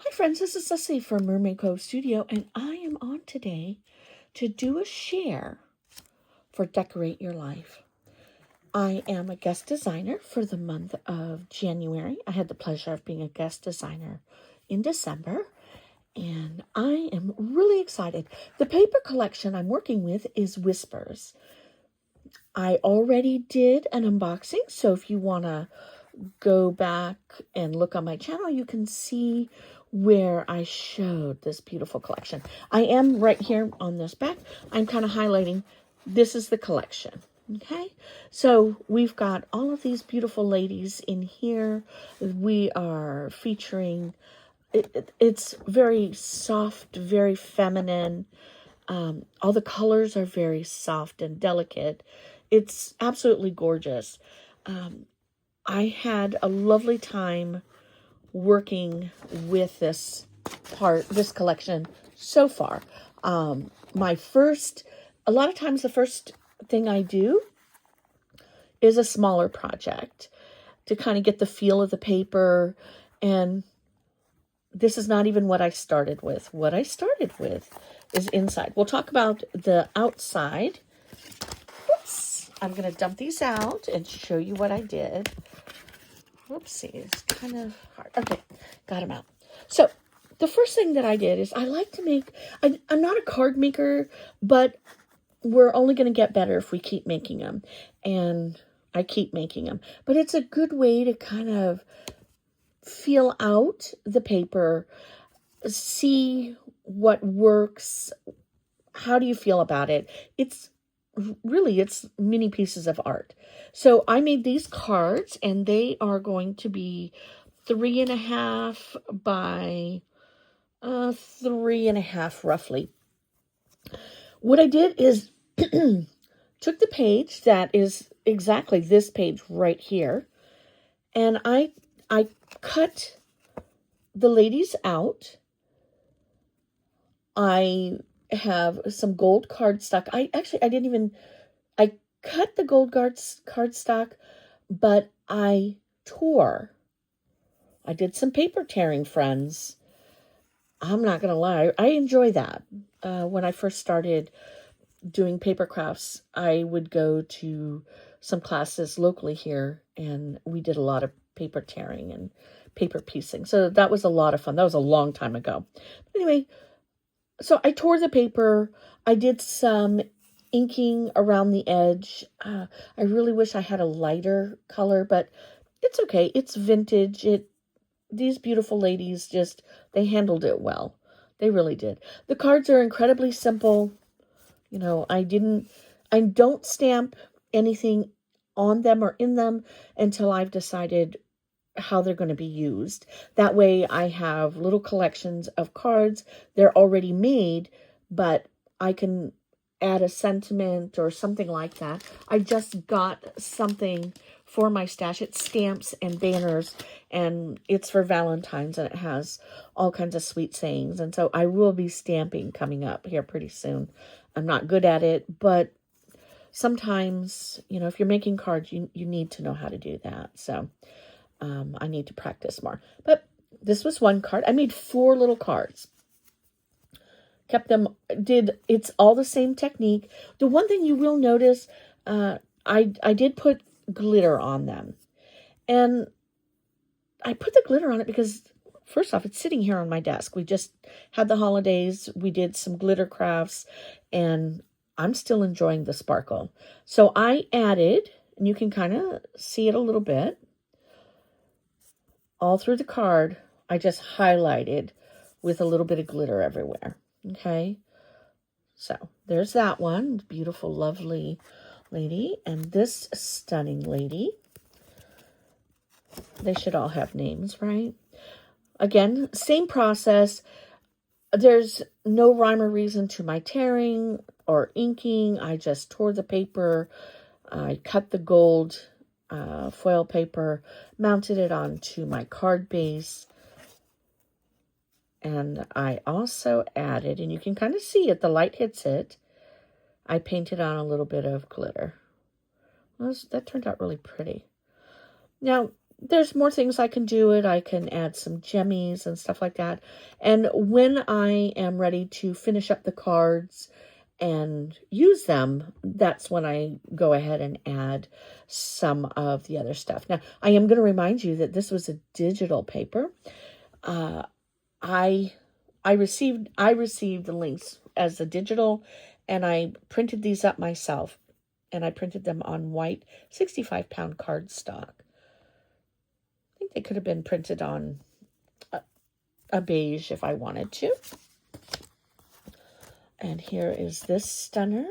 Hi friends, this is Cecily from Mermaid Cove Studio, and I am on today to do a share for Decorate Your Life. I am a guest designer for the month of January. I had the pleasure of being a guest designer in December, and I am really excited. The paper collection I'm working with is Whispers. I already did an unboxing, so if you want to go back and look on my channel, you can see where I showed this beautiful collection. I am right here on this back. I'm kind of highlighting, this is the collection. Okay, so we've got all of these beautiful ladies in here. We are featuring, it's very soft, very feminine. All the colors are very soft and delicate. It's absolutely gorgeous. I had a lovely time working with this collection so far. A lot of times the first thing I do is a smaller project to kind of get the feel of the paper. And this is not even what I started with. What I started with is inside. We'll talk about the outside. Whoops. I'm going to dump these out and show you what I did. Whoopsie, it's kind of hard. Okay, got them out. So the first thing that I did is I like to make, I'm not a card maker, but we're only going to get better if we keep making them. And I keep making them. But it's a good way to kind of feel out the paper, see what works. How do you feel about it? It's mini pieces of art. So I made these cards, and they are going to be 3.5 by 3.5 roughly. What I did is took the page that is exactly this page right here, and I cut the ladies out. I have some gold cardstock. I cut the gold cardstock, but I did some paper tearing, friends. I'm not going to lie. I enjoy that. When I first started doing paper crafts, I would go to some classes locally here, and we did a lot of paper tearing and paper piecing. So that was a lot of fun. That was a long time ago. But anyway, so I tore the paper. I did some inking around the edge. I really wish I had a lighter color, but it's okay. It's vintage. These beautiful ladies they handled it well. They really did. The cards are incredibly simple. You know, I don't stamp anything on them or in them until I've decided how they're going to be used. That way I have little collections of cards. They're already made, but I can add a sentiment or something like that. I just got something for my stash. It's stamps and banners, and it's for Valentine's, and it has all kinds of sweet sayings. And so I will be stamping coming up here pretty soon. I'm not good at it, but sometimes, you know, if you're making cards, you need to know how to do that. So I need to practice more. But this was one card. I made 4 little cards. Kept them, it's all the same technique. The one thing you will notice, I did put glitter on them. And I put the glitter on it because, first off, it's sitting here on my desk. We just had the holidays. We did some glitter crafts, and I'm still enjoying the sparkle. So I added, and you can kind of see it a little bit, all through the card, I just highlighted with a little bit of glitter everywhere. Okay, so there's that one. Beautiful, lovely lady. And this stunning lady. They should all have names, right? Again, same process. There's no rhyme or reason to my tearing or inking. I just tore the paper. I cut the gold foil paper, mounted it onto my card base, and I also added, and you can kind of see it, the light hits it, I painted on a little bit of glitter. Well, that turned out really pretty. Now, there's more things I can do it. I can add some jemmies and stuff like that. And when I am ready to finish up the cards and use them, that's when I go ahead and add some of the other stuff. Now, I am going to remind you that this was a digital paper. I received the links as a digital, and I printed these up myself, and I printed them on white 65-pound cardstock. I think they could have been printed on a beige if I wanted to. And here is this stunner.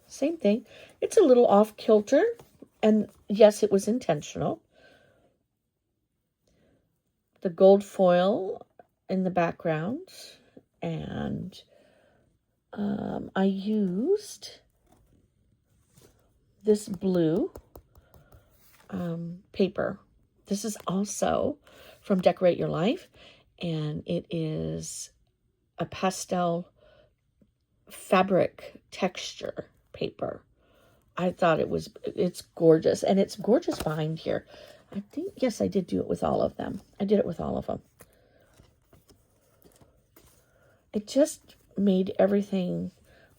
Same thing. It's a little off kilter, and yes, it was intentional. The gold foil in the background, and I used this blue paper. This is also from Decorate Your Life, and it is a pastel fabric texture paper. I thought it's gorgeous, and it's gorgeous behind here. I think, yes, I did do it with all of them. I did it with all of them. It just made everything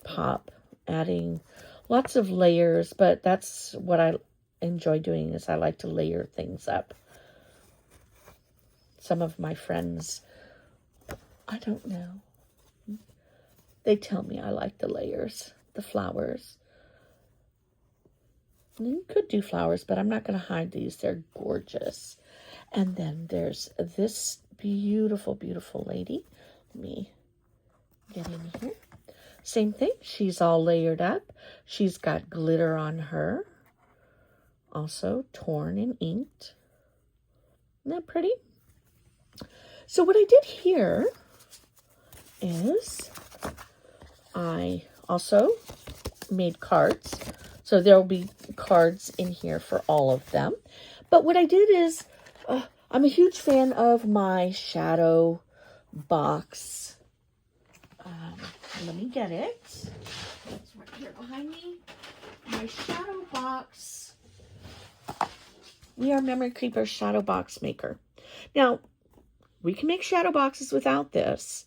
pop, adding lots of layers, but that's what I enjoy doing, is I like to layer things up. Some of my friends, I don't know, they tell me I like the layers, the flowers. You could do flowers, but I'm not going to hide these. They're gorgeous. And then there's this beautiful, beautiful lady. Let me get in here. Same thing. She's all layered up. She's got glitter on her. Also torn and inked. Isn't that pretty? So what I did here is I also made cards. So there will be cards in here for all of them. But what I did is, I'm a huge fan of my shadow box. Let me get it. It's right here behind me. My shadow box. We are Memory Keeper shadow box maker. Now, we can make shadow boxes without this.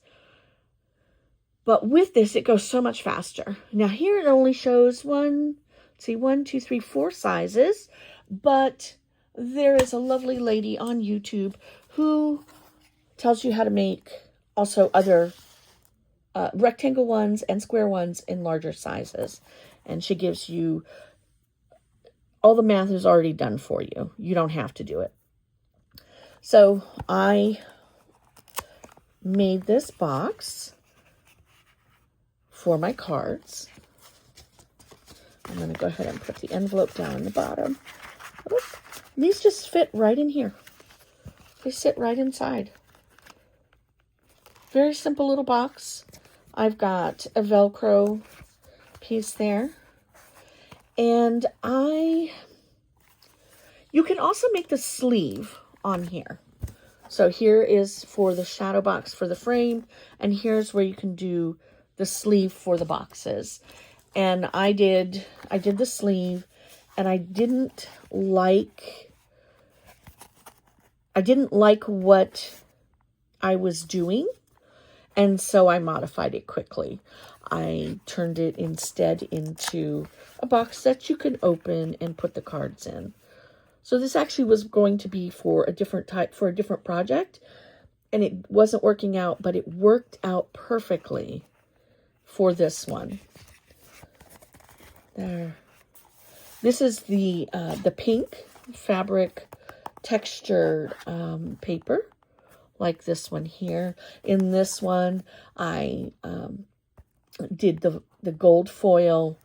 But with this, it goes so much faster. Now, here it only shows 1, 2, 3, 4 sizes, but there is a lovely lady on YouTube who tells you how to make also other rectangle ones and square ones in larger sizes. And she gives you, all the math is already done for you. You don't have to do it. So I made this box for my cards. I'm going to go ahead and put the envelope down in the bottom. Oop. These just fit right in here. They sit right inside. Very simple little box. I've got a Velcro piece there. And you can also make the sleeve on here. So here is for the shadow box for the frame, and here's where you can do the sleeve for the boxes. And I did the sleeve, and I didn't like what I was doing, and so I modified it quickly. I turned it instead into a box that you can open and put the cards in. So this actually was going to be for a different project, and it wasn't working out, but it worked out perfectly for this one. There. This is the pink fabric textured paper, like this one here. In this one, I did the gold foil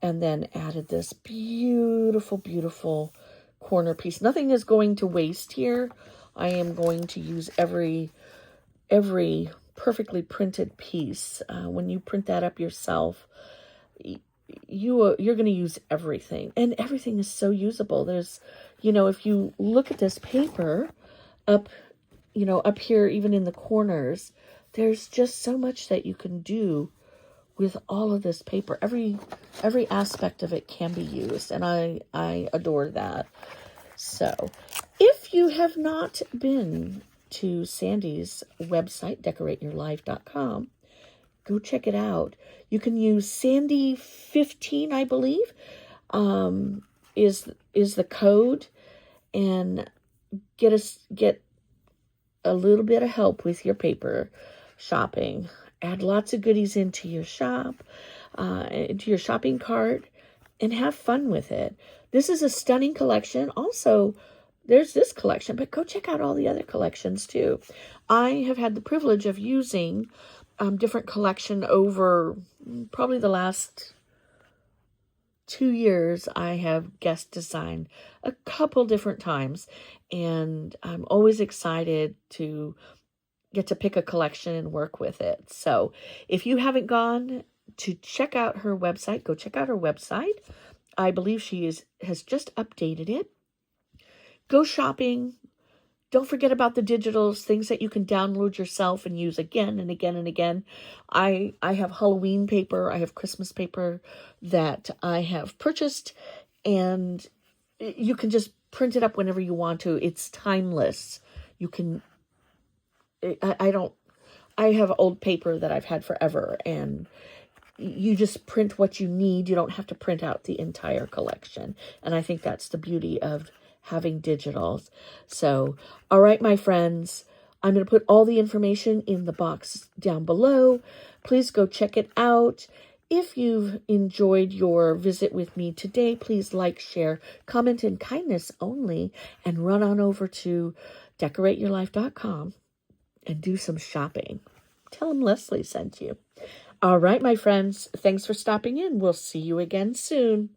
and then added this beautiful, beautiful corner piece. Nothing is going to waste here. I am going to use every perfectly printed piece. When you print that up yourself, you're going to use everything, and everything is so usable. There's, if you look at this paper up here, even in the corners, there's just so much that you can do with all of this paper. Every aspect of it can be used, and I adore that. So, if you have not been to Sandi's website, decorateyourlife.com, go check it out. You can use Sandi 15, I believe, is the code, and get a little bit of help with your paper shopping. Add lots of goodies into your into your shopping cart, and have fun with it. This is a stunning collection. Also, there's this collection, but go check out all the other collections too. I have had the privilege of using different collection over probably the last 2 years. I have guest designed a couple different times, and I'm always excited to get to pick a collection and work with it. So if you haven't gone to check out her website, go check out her website. I believe she has just updated it. Go shopping. Don't forget about the digitals, things that you can download yourself and use again and again and again. I have Halloween paper. I have Christmas paper that I have purchased, and you can just print it up whenever you want to. It's timeless. You can, I have old paper that I've had forever, and you just print what you need. You don't have to print out the entire collection. And I think that's the beauty of having digitals. So, all right, my friends, I'm going to put all the information in the box down below. Please go check it out. If you've enjoyed your visit with me today, please like, share, comment, and kindness only, and run on over to decorateyourlife.com and do some shopping. Tell them Leslie sent you. All right, my friends, thanks for stopping in. We'll see you again soon.